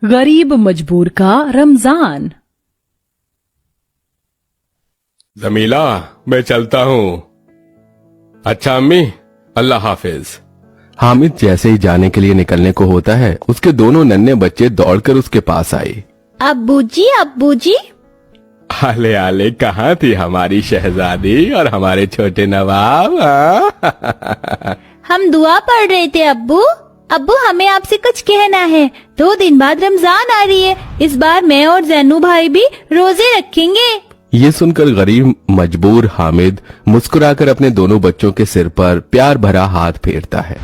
गरीब मजबूर का रमजान। जमीला, मैं चलता हूँ। अच्छा अम्मी, अल्लाह हाफिज। हामिद जैसे ही जाने के लिए निकलने को होता है, उसके दोनों नन्हे बच्चे दौड़कर उसके पास आए। अब्बू जी। आले आले, कहाँ थी हमारी शहजादी और हमारे छोटे नवाब? हम दुआ पढ़ रहे थे अब्बू। हमें आपसे कुछ कहना है। 2 दिन बाद रमजान आ रही है। इस बार मैं और जैनू भाई भी रोजे रखेंगे। ये सुनकर गरीब मजबूर हामिद मुस्कुराकर अपने दोनों बच्चों के सिर पर प्यार भरा हाथ फेरता है।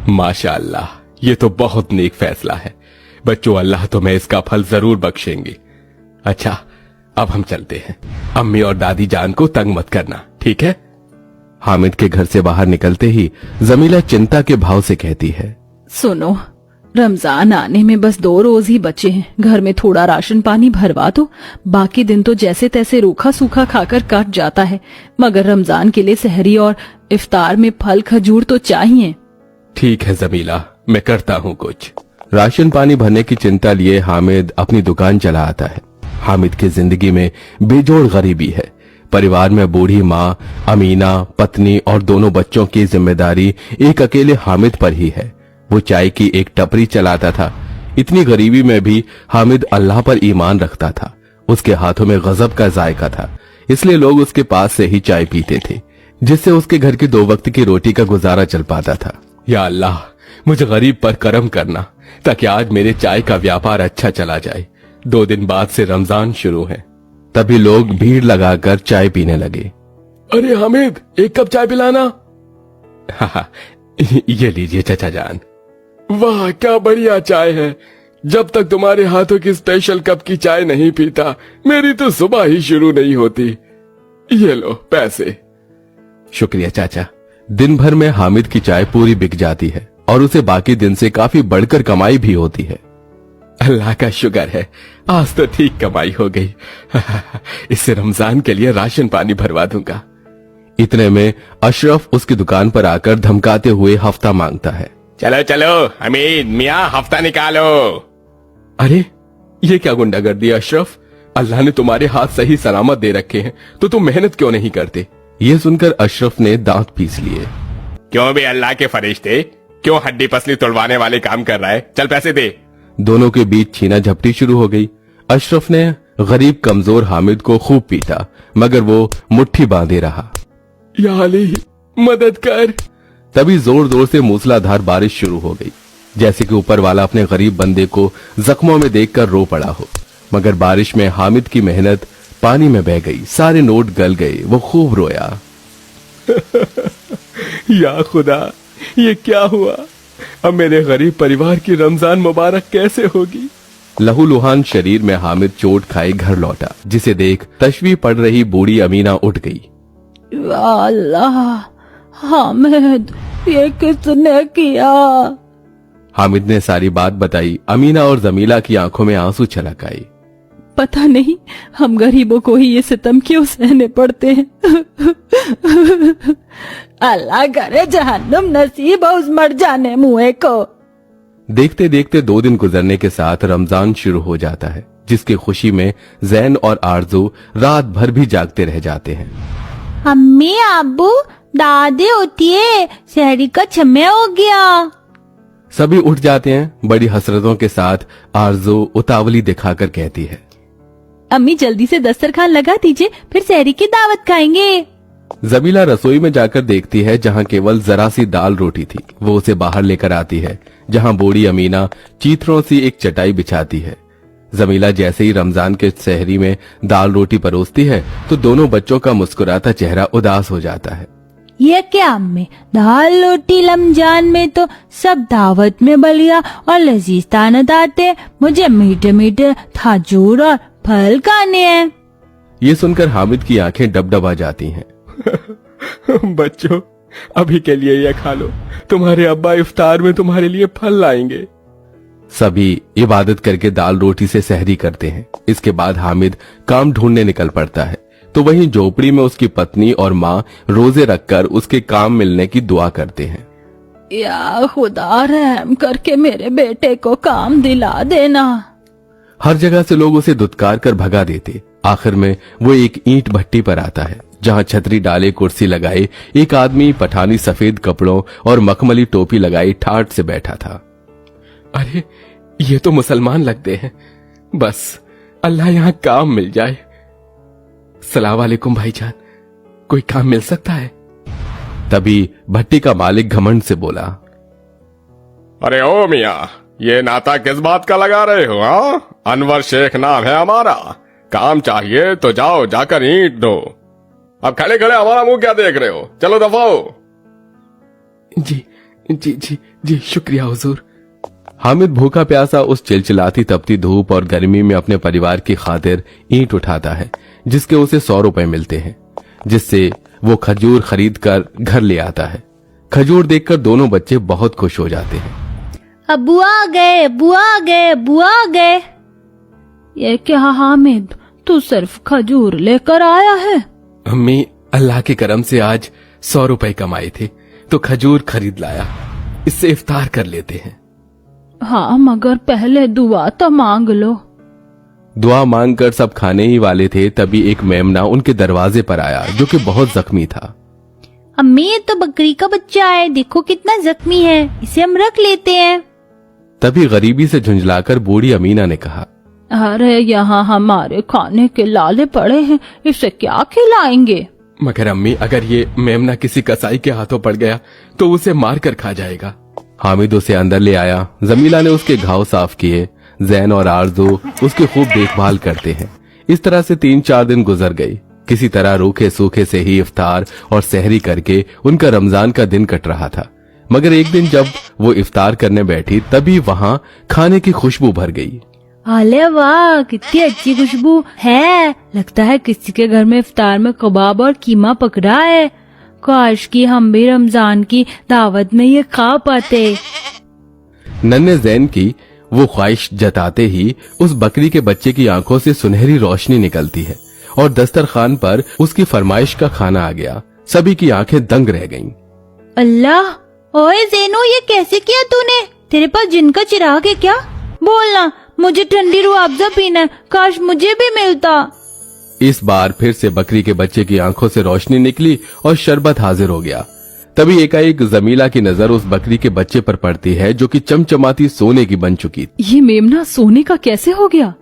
माशाअल्लाह, ये तो बहुत नेक फैसला है। बच्चों, अल्लाह तुम्हें इसका फल जरूर बख्शेंगे। अच्छा, अब हम चलते हैं। अम्मी और दादी जान को तंग मत करना, ठीक है? हामिद के घर से बाहर निकलते ही जमीला चिंता के भाव से कहती है, सुनो, रमजान आने में बस 2 रोज ही बचे हैं। घर में थोड़ा राशन पानी भरवा दो। बाकी दिन तो जैसे तैसे रूखा सूखा खाकर कट जाता है, मगर रमजान के लिए सहरी और इफ्तार में फल खजूर तो चाहिए। ठीक है जमीला, मैं करता हूँ कुछ। राशन पानी भरने की चिंता लिए हामिद अपनी दुकान चला आता है। हामिद की जिंदगी में बेजोड़ गरीबी है। परिवार में बूढ़ी माँ अमीना, पत्नी और दोनों बच्चों की जिम्मेदारी एक अकेले हामिद पर ही है। वो चाय की एक टपरी चलाता था। इतनी गरीबी में भी हामिद अल्लाह पर ईमान रखता था। उसके हाथों में गजब का जायका था, इसलिए लोग उसके पास से ही चाय पीते थे, जिससे उसके घर की 2 वक्त की रोटी का गुजारा चल पाता था। या अल्लाह, मुझे गरीब पर करम करना, ताकि आज मेरे चाय का व्यापार अच्छा चला जाए। 2 दिन बाद से रमजान शुरू है। तभी लोग भीड़ लगाकर चाय पीने लगे। अरे हामिद, 1 कप चाय पिलाना। हाँ, ये लीजिए चाचा जान। वाह, क्या बढ़िया चाय है। जब तक तुम्हारे हाथों की स्पेशल कप की चाय नहीं पीता, मेरी तो सुबह ही शुरू नहीं होती। ये लो पैसे। शुक्रिया चाचा। दिन भर में हामिद की चाय पूरी बिक जाती है और उसे बाकी दिन से काफी बढ़कर कमाई भी होती है। अल्लाह का शुक्र है, आज तो ठीक कमाई हो गई। इससे रमजान के लिए राशन पानी भरवा दूंगा। इतने में अशरफ उसकी दुकान पर आकर धमकाते हुए हफ्ता मांगता है। चलो चलो हमीद मियाँ, हफ्ता निकालो। अरे ये क्या गुंडागर्दी अशरफ? अल्लाह ने तुम्हारे हाथ सही सलामत दे रखे हैं, तो तुम मेहनत क्यों नहीं करते? ये सुनकर अशरफ ने दांत पीस लिए। क्यों भी अल्लाह के फरिश्ते, क्यों हड्डी पसली तोड़वाने वाले काम कर रहा है? चल पैसे दे। दोनों के बीच छीना झपटी शुरू हो गई। अशरफ ने गरीब कमजोर हामिद को खूब पीटा, मगर वो मुट्ठी बांधे रहा। या अली, मदद कर। तभी जोर जोर से मूसलाधार बारिश शुरू हो गई, जैसे कि ऊपर वाला अपने गरीब बंदे को जख्मों में देखकर रो पड़ा हो। मगर बारिश में हामिद की मेहनत पानी में बह गई। सारे नोट गल गए। वो खूब रोया। या खुदा, ये क्या हुआ? अब मेरे गरीब परिवार की रमजान मुबारक कैसे होगी? लहूलुहान शरीर में हामिद चोट खाए घर लौटा, जिसे देख तशवी पड़ रही बूढ़ी अमीना उठ गई। या अल्लाह, हामिद, ये किसने किया? हामिद ने सारी बात बताई। अमीना और जमीला की आंखों में आंसू छलक आए। पता नहीं हम गरीबों को ही ये सितम क्यों सहने पड़ते हैं। अल्लाह करे जहन्नुम नसीब हो उस मर जाने मुए को। देखते देखते 2 दिन गुजरने के साथ रमजान शुरू हो जाता है, जिसकी खुशी में जैन और आरजू रात भर भी जागते रह जाते हैं। अम्मी, अब्बू, दादी उठिए, सहरी का समय हो गया। सभी उठ जाते हैं। बड़ी हसरतों के साथ आरजू उतावली दिखाकर कहती है, अम्मी जल्दी से दस्तरखान लगा दीजिए, फिर सहरी की दावत खाएंगे। जमीला रसोई में जाकर देखती है, जहाँ केवल जरा सी दाल रोटी थी। वो उसे बाहर लेकर आती है, जहाँ बूढ़ी अमीना चीथड़ों सी एक चटाई बिछाती है। जमीला जैसे ही रमजान के सहरी में दाल रोटी परोसती है, तो दोनों बच्चों का मुस्कुराता चेहरा उदास हो जाता है। ये क्या अम्मी, दाल रोटी रमजान में तो सब दावत में बलिया और लजीज तानत आते। मुझे मीठे मीठे खजूर और फल खाने हैं। ये सुनकर हामिद की आंखें डबडबा जाती हैं। बच्चों, अभी के लिए ये खा लो। तुम्हारे अब्बा इफ्तार में तुम्हारे लिए फल लाएंगे। सभी इबादत करके दाल रोटी से सहरी करते हैं। इसके बाद हामिद काम ढूंढने निकल पड़ता है, तो वहीं झोपड़ी में उसकी पत्नी और माँ रोजे रखकर उसके काम मिलने की दुआ करते हैं। या खुदा, रहम करके मेरे बेटे को काम दिला देना। हर जगह से लोग उसे दुत्कार कर भगा देते। आखिर में वो एक ईंट भट्टी पर आता है, जहां छतरी डाले कुर्सी लगाए एक आदमी पठानी सफेद कपड़ों और मखमली टोपी लगाई ठाट से बैठा था। अरे ये तो मुसलमान लगते हैं, बस अल्लाह यहाँ काम मिल जाए। सलाम वालेकुम भाईजान, कोई काम मिल सकता है? तभी भट्टी का मालिक घमंड से बोला, अरे ओ मियाँ, ये नाता किस बात का लगा रहे हो? हाँ, अनवर शेख नाम है हमारा, काम चाहिए तो जाओ जाकर ईंट दो। अब खड़े खड़े हमारा मुंह क्या देख रहे हो? चलो दफा हो। जी जी जी जी, शुक्रिया हुजूर। हामिद भूखा प्यासा उस चिलचिलाती तपती धूप और गर्मी में अपने परिवार की खातिर ईंट उठाता है, जिसके उसे 100 रुपए मिलते हैं, जिससे वो खजूर खरीद कर घर ले आता है। खजूर देखकर दोनों बच्चे बहुत खुश हो जाते हैं। अब्बू आ गए, अब्बू आ गए, अब्बू आ गए। ये क्या हामिद, तू सिर्फ खजूर लेकर आया है? अम्मी, अल्लाह के करम से आज 100 रुपए कमाए थे तो खजूर खरीद लाया, इससे इफ्तार कर लेते हैं। हाँ, मगर पहले दुआ तो मांग लो। दुआ मांगकर सब खाने ही वाले थे, तभी एक मेमना उनके दरवाजे पर आया, जो कि बहुत जख्मी था। अम्मी, ये तो बकरी का बच्चा है, देखो कितना जख्मी है, इसे हम रख लेते हैं। तभी गरीबी से झुंझलाकर बूढ़ी अमीना ने कहा, अरे यहाँ हमारे खाने के लाले पड़े हैं, इसे क्या खिलाएंगे? मगर अम्मी, अगर ये मेमना किसी कसाई के हाथों पड़ गया तो उसे मार कर खा जाएगा। हामिद उसे अंदर ले आया। जमीला ने उसके घाव साफ किए। जैन और आरजू उसकी खूब देखभाल करते हैं। इस तरह से 3-4 दिन गुजर गए। किसी तरह रूखे सूखे से ही इफ्तार और सहरी करके उनका रमजान का दिन कट रहा था। मगर एक दिन जब वो इफ्तार करने बैठी, तभी वहाँ खाने की खुशबू भर गई। अरे वाह, कितनी अच्छी खुशबू है, लगता है किसी के घर में इफ्तार में कबाब और कीमा पकड़ा है। काश कि हम भी रमजान की दावत में ये खा पाते। नन्हे जैन की वो ख्वाहिश जताते ही उस बकरी के बच्चे की आंखों से सुनहरी रोशनी निकलती है और दस्तरखान पर उसकी फरमाइश का खाना आ गया। सभी की आंखें दंग रह गईं। अल्लाह, ओए ज़ैनो, ये कैसे किया तूने? तेरे पास जिन का चिराग है क्या? बोलना, मुझे ठंडी रूह अफ़ज़ा पीना है, काश मुझे भी मिलता। इस बार फिर से बकरी के बच्चे की आंखों से रोशनी निकली और शरबत हाजिर हो गया। तभी एकाएक जमीला की नजर उस बकरी के बच्चे पर पड़ती है, जो कि चमचमाती सोने की बन चुकी। ये मेमना सोने का कैसे हो गया?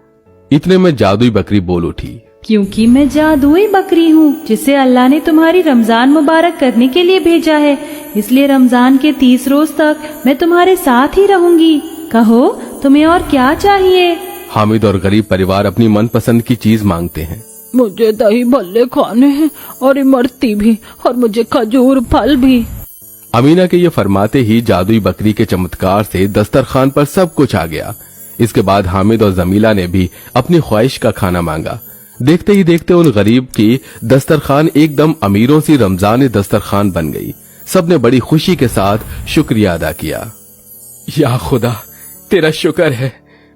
इतने में जादुई बकरी बोल उठी, क्योंकि मैं जादुई बकरी हूँ, जिसे अल्लाह ने तुम्हारी रमजान मुबारक करने के लिए भेजा है, इसलिए रमजान के 30 रोज तक मैं तुम्हारे साथ ही रहूंगी। कहो, तुम्हें और क्या चाहिए? हामिद और गरीब परिवार अपनी मनपसंद की चीज मांगते हैं। मुझे दही भल्ले खाने हैं और इमरती भी, और मुझे खजूर फल भी। अमीना के ये फरमाते ही जादुई बकरी के चमत्कार से दस्तरखान पर सब कुछ आ गया। इसके बाद हामिद और जमीला ने भी अपनी ख्वाहिश का खाना मांगा। देखते ही देखते उन गरीब की दस्तरखान एकदम अमीरों सी रमजान दस्तरखान बन गई। सबने बड़ी खुशी के साथ शुक्रिया अदा किया। या खुदा, तेरा शुक्र है,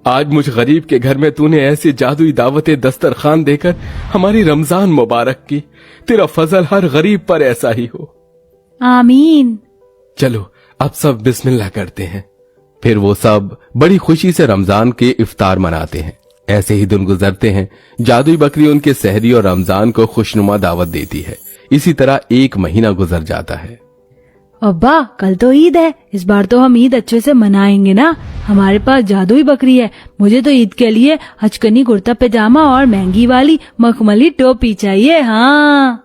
आज मुझ गरीब के घर में तूने ऐसी जादुई दावत दस्तरखान देकर हमारी रमजान मुबारक की। तेरा फजल हर गरीब पर ऐसा ही हो। आमीन। चलो अब सब बिस्मिल्लाह करते हैं। फिर वो सब बड़ी खुशी से रमजान के इफ्तार मनाते हैं। ऐसे ही दिन गुजरते हैं। जादुई बकरी उनके सहरी और रमजान को खुशनुमा दावत देती है। इसी तरह 1 महीना गुजर जाता है। अब्बा, कल तो ईद है, इस बार तो हम ईद अच्छे से मनाएंगे ना। हमारे पास जादुई बकरी है। मुझे तो ईद के लिए हचकनी कुर्ता पैजामा और महंगी वाली मखमली टोपी चाहिए। हाँ,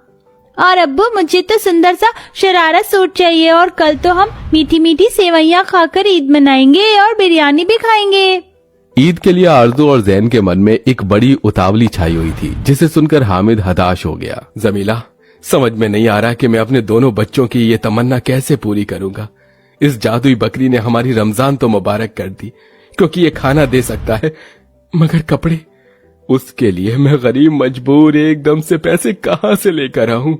और अब्बू, मुझे तो सुंदर सा शरारा सूट चाहिए। और कल तो हम मीठी मीठी सेवइयाँ खाकर ईद मनाएंगे और बिरयानी भी खाएंगे। ईद के लिए आरजू और जैन के मन में एक बड़ी उतावली छाई हुई थी, जिसे सुनकर हामिद हताश हो गया। जमीला, समझ में नहीं आ रहा कि मैं अपने दोनों बच्चों की ये तमन्ना कैसे पूरी करूंगा। इस जादुई बकरी ने हमारी रमजान तो मुबारक कर दी, क्योंकि ये खाना दे सकता है, मगर कपड़े, उसके लिए मैं गरीब मजबूर एकदम से पैसे कहाँ से लेकर आऊं।